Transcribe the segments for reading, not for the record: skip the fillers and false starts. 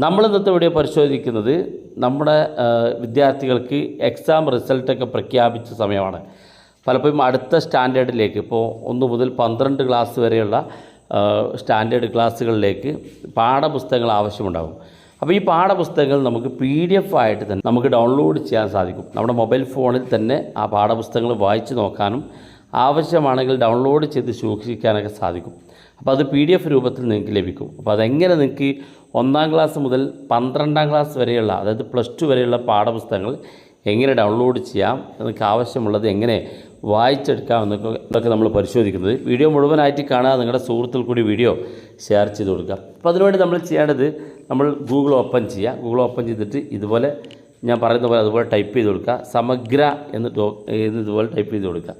നമ്മൾ ഇന്നത്തെ വീഡിയോ പരിശോധിക്കുന്നത് നമ്മുടെ വിദ്യാർത്ഥികൾക്ക് എക്സാം റിസൾട്ടൊക്കെ പ്രഖ്യാപിച്ച സമയമാണ്. പലപ്പോഴും അടുത്ത സ്റ്റാൻഡേർഡിലേക്ക് ഇപ്പോൾ 1 മുതൽ 12 ക്ലാസ് വരെയുള്ള സ്റ്റാൻഡേർഡ് ക്ലാസ്സുകളിലേക്ക് പാഠപുസ്തകങ്ങൾ ആവശ്യമുണ്ടാകും. അപ്പോൾ ഈ പാഠപുസ്തകങ്ങൾ നമുക്ക് PDF ആയിട്ട് തന്നെ നമുക്ക് ഡൗൺലോഡ് ചെയ്യാൻ സാധിക്കും. നമ്മുടെ മൊബൈൽ ഫോണിൽ തന്നെ ആ പാഠപുസ്തകങ്ങൾ വായിച്ച് നോക്കാനും ആവശ്യമാണെങ്കിൽ ഡൗൺലോഡ് ചെയ്ത് സൂക്ഷിക്കാനൊക്കെ സാധിക്കും. അപ്പോൾ അത് PDF രൂപത്തിൽ നിങ്ങൾക്ക് ലഭിക്കും. അപ്പോൾ അതെങ്ങനെ നിങ്ങൾക്ക് 1-ാം ക്ലാസ് മുതൽ 12-ാം ക്ലാസ് വരെയുള്ള, അതായത് +2 വരെയുള്ള പാഠപുസ്തകങ്ങൾ എങ്ങനെ ഡൗൺലോഡ് ചെയ്യാം, നിങ്ങൾക്ക് ആവശ്യമുള്ളത് എങ്ങനെ വായിച്ചെടുക്കാം എന്നൊക്കെ നമ്മൾ പരിശോധിക്കുന്നത്. വീഡിയോ മുഴുവനായിട്ട് കാണുക, നിങ്ങളുടെ സുഹൃത്തുക്കൾ കൂടി വീഡിയോ ഷെയർ ചെയ്ത് കൊടുക്കുക. അപ്പോൾ അതിനുവേണ്ടി നമ്മൾ ചെയ്യേണ്ടത്, നമ്മൾ ഗൂഗിൾ ഓപ്പൺ ചെയ്യുക. ഗൂഗിൾ ഓപ്പൺ ചെയ്തിട്ട് ഇതുപോലെ ഞാൻ പറയുന്ന പോലെ അതുപോലെ ടൈപ്പ് ചെയ്ത് കൊടുക്കുക. സമഗ്ര എന്ന് ഇതുപോലെ ടൈപ്പ് ചെയ്ത് കൊടുക്കുക.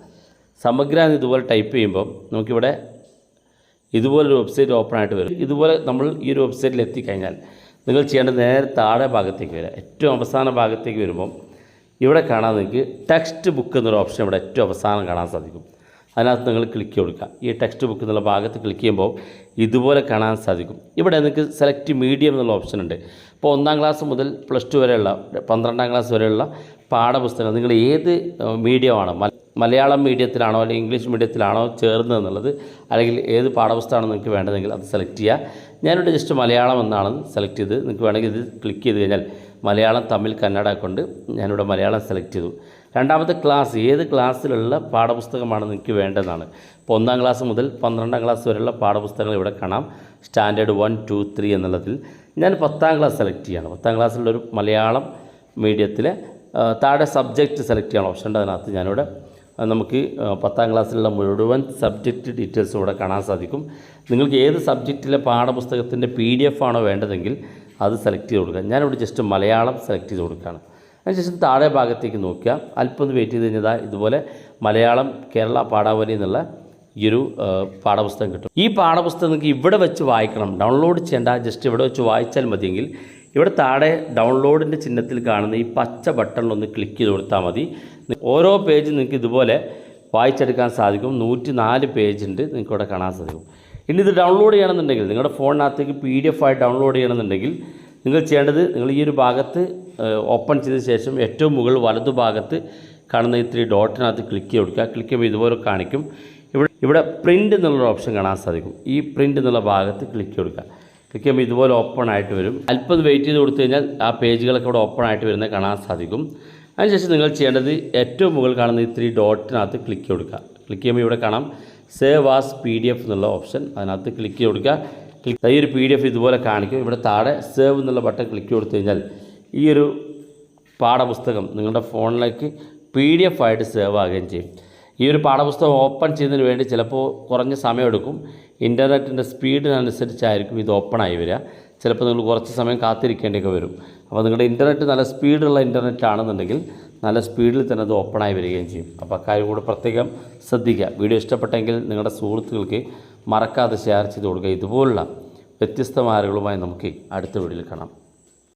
സമഗ്ര എന്ന് ഇതുപോലെ ടൈപ്പ് ചെയ്യുമ്പോൾ നമുക്കിവിടെ ഇതുപോലൊരു വെബ്സൈറ്റ് ഓപ്പൺ ആയിട്ട് വരും. ഇതുപോലെ നമ്മൾ ഈ ഒരു വെബ്സൈറ്റിൽ എത്തിക്കഴിഞ്ഞാൽ നിങ്ങൾ ചെയ്യേണ്ടത് നേരെ താഴെ ഭാഗത്തേക്ക് വരിക. ഏറ്റവും അവസാന ഭാഗത്തേക്ക് വരുമ്പം ഇവിടെ കാണാൻ നിങ്ങൾക്ക് ടെക്സ്റ്റ് ബുക്ക് എന്നൊരു ഓപ്ഷൻ ഇവിടെ ഏറ്റവും അവസാനം കാണാൻ സാധിക്കും. അതിനകത്ത് നിങ്ങൾ ക്ലിക്ക് കൊടുക്കുക. ഈ ടെക്സ്റ്റ് ബുക്ക് എന്നുള്ള ഭാഗത്ത് ക്ലിക്ക് ചെയ്യുമ്പോൾ ഇതുപോലെ കാണാൻ സാധിക്കും. ഇവിടെ നിങ്ങൾക്ക് സെലക്ട് മീഡിയം എന്നുള്ള ഓപ്ഷൻ ഉണ്ട്. ഇപ്പോൾ 1-ാം ക്ലാസ് മുതൽ +2 വരെയുള്ള 12-ാം ക്ലാസ് വരെയുള്ള പാഠപുസ്തകം നിങ്ങൾ ഏത് മീഡിയമാണ്, മലയാളം മീഡിയത്തിലാണോ അല്ലെങ്കിൽ ഇംഗ്ലീഷ് മീഡിയത്തിലാണോ ചേർന്നതെന്നുള്ളത്, അല്ലെങ്കിൽ ഏത് പാഠപുസ്തകമാണോ നിങ്ങൾക്ക് വേണ്ടതെങ്കിൽ അത് സെലക്ട് ചെയ്യുക. ഞാനിവിടെ ജസ്റ്റ് മലയാളം എന്നാണ് സെലക്ട് ചെയ്ത്. നിങ്ങൾക്ക് വേണമെങ്കിൽ ഇത് ക്ലിക്ക് ചെയ്ത് കഴിഞ്ഞാൽ മലയാളം, തമിഴ്, കന്നഡ കൊണ്ട് ഞാനിവിടെ മലയാളം സെലക്ട് ചെയ്തു. രണ്ടാമത്തെ ക്ലാസ്, ഏത് ക്ലാസ്സിലുള്ള പാഠപുസ്തകമാണ് നിങ്ങൾക്ക് വേണ്ടതെന്നാണ്. ഇപ്പോൾ 1-ാം ക്ലാസ് മുതൽ 12-ാം ക്ലാസ് വരെയുള്ള പാഠപുസ്തകങ്ങൾ ഇവിടെ കാണാം. സ്റ്റാൻഡേർഡ് 1, 2, 3 എന്നുള്ളതിൽ ഞാൻ 10-ാം ക്ലാസ് സെലക്ട് ചെയ്യുകയാണ്. 10-ാം ക്ലാസ്സിലൊരു മലയാളം മീഡിയത്തിലെ താഴെ സബ്ജക്റ്റ് സെലക്ട് ചെയ്യാൻ ഓപ്ഷൻ ഉണ്ട്. അതിനകത്ത് ഞാനിവിടെ നമുക്ക് 10-ാം ക്ലാസ്സിലുള്ള മുഴുവൻ സബ്ജക്റ്റ് ഡീറ്റെയിൽസ് ഇവിടെ കാണാൻ സാധിക്കും. നിങ്ങൾക്ക് ഏത് സബ്ജക്റ്റിലെ പാഠപുസ്തകത്തിൻ്റെ PDF ആണോ വേണ്ടതെങ്കിൽ അത് സെലക്ട് ചെയ്ത് കൊടുക്കുക. ഞാനിവിടെ ജസ്റ്റ് മലയാളം സെലക്ട് ചെയ്ത് കൊടുക്കുകയാണ്. അതിനുശേഷം താഴെ ഭാഗത്തേക്ക് നോക്കുക. അല്പം ഒന്ന് വെയിറ്റ് ചെയ്ത് കഴിഞ്ഞാൽ ഇതുപോലെ മലയാളം കേരള പാഠാവലി എന്നുള്ള ഈ ഒരു പാഠപുസ്തകം കിട്ടും. ഈ പാഠപുസ്തകം നിങ്ങൾക്ക് ഇവിടെ വെച്ച് വായിക്കണം, ഡൗൺലോഡ് ചെയ്യേണ്ട. ജസ്റ്റ് ഇവിടെ വെച്ച് വായിച്ചാൽ മതിയെങ്കിൽ ഇവിടെ താഴെ ഡൗൺലോഡിൻ്റെ ചിഹ്നത്തിൽ കാണുന്ന ഈ പച്ച ബട്ടണിലൊന്ന് ക്ലിക്ക് ചെയ്ത് കൊടുത്താൽ മതി. ഓരോ പേജ് നിങ്ങൾക്ക് ഇതുപോലെ വായിച്ചെടുക്കാൻ സാധിക്കും. 104 പേജ് ഉണ്ട് നിങ്ങൾക്ക് ഇവിടെ കാണാൻ സാധിക്കും. ഇനി ഇത് ഡൗൺലോഡ് ചെയ്യണമെന്നുണ്ടെങ്കിൽ, നിങ്ങളുടെ ഫോണിനകത്തേക്ക് PDF ആയി ഡൗൺലോഡ് ചെയ്യണമെന്നുണ്ടെങ്കിൽ നിങ്ങൾ ചെയ്യേണ്ടത്, നിങ്ങൾ ഈ ഒരു ഭാഗത്ത് ഓപ്പൺ ചെയ്ത ശേഷം ഏറ്റവും മുകളിൽ വലതു ഭാഗത്ത് കാണുന്ന ഈ 3 ഡോട്ടിനകത്ത് ക്ലിക്ക് ചെയ്ത് കൊടുക്കുക. ക്ലിക്ക് ചെയ്യുമ്പോൾ ഇതുപോലെ കാണിക്കും. ഇവിടെ പ്രിൻ്റ് എന്നുള്ളൊരു ഓപ്ഷൻ കാണാൻ സാധിക്കും. ഈ പ്രിൻ്റ് എന്നുള്ള ഭാഗത്ത് ക്ലിക്ക് കൊടുക്കുക. ക്ലിക്ക് ചെയ്യുമ്പോൾ ഇതുപോലെ ഓപ്പൺ ആയിട്ട് വരും. അല്പം വെയിറ്റ് ചെയ്ത് കൊടുത്തു കഴിഞ്ഞാൽ ആ പേജുകളൊക്കെ ഇവിടെ ഓപ്പൺ ആയിട്ട് വരുന്നത് കാണാൻ സാധിക്കും. അതിനുശേഷം നിങ്ങൾ ചെയ്യേണ്ടത് ഏറ്റവും മുകളിൽ കാണുന്ന ഈ 3 ഡോട്ടിനകത്ത് ക്ലിക്ക് കൊടുക്കുക. ക്ലിക്ക് ചെയ്യുമ്പോൾ ഇവിടെ കാണാം സേവ് ആസ് PDF എന്നുള്ള ഓപ്ഷൻ. അതിനകത്ത് ക്ലിക്ക് ചെയ്ത് കൊടുക്കുക. ഈ ഒരു PDF ഇതുപോലെ കാണിക്കും. ഇവിടെ താഴെ സേവ് എന്നുള്ള ബട്ടൺ ക്ലിക്ക് കൊടുത്തു കഴിഞ്ഞാൽ ഈ ഒരു പാഠപുസ്തകം നിങ്ങളുടെ ഫോണിലേക്ക് PDF ആയിട്ട് സേവ് ആകുകയും ചെയ്യും. ഈ ഒരു പാഠപുസ്തകം ഓപ്പൺ ചെയ്യുന്നതിന് വേണ്ടി ചിലപ്പോൾ കുറഞ്ഞ സമയമെടുക്കും. ഇൻ്റർനെറ്റിൻ്റെ സ്പീഡിനനുസരിച്ചായിരിക്കും ഇത് ഓപ്പണായി വരിക. ചിലപ്പോൾ നിങ്ങൾ കുറച്ച് സമയം കാത്തിരിക്കേണ്ടിയൊക്കെ വരും. അപ്പോൾ നിങ്ങളുടെ ഇൻ്റർനെറ്റ് നല്ല സ്പീഡുള്ള ഇൻ്റർനെറ്റ് ആണെന്നുണ്ടെങ്കിൽ നല്ല സ്പീഡിൽ തന്നെ അത് ഓപ്പണായി വരികയും ചെയ്യും. അപ്പോൾ അക്കാര്യം കൂടെ പ്രത്യേകം ശ്രദ്ധിക്കുക. വീഡിയോ ഇഷ്ടപ്പെട്ടെങ്കിൽ നിങ്ങളുടെ സുഹൃത്തുക്കൾക്ക് മറക്കാതെ ഷെയർ ചെയ്ത് കൊടുക്കുക. ഇതുപോലുള്ള വ്യത്യസ്തമായ അറിവുകളുമായി നമുക്ക് അടുത്ത വീഡിയോയിൽ കാണാം.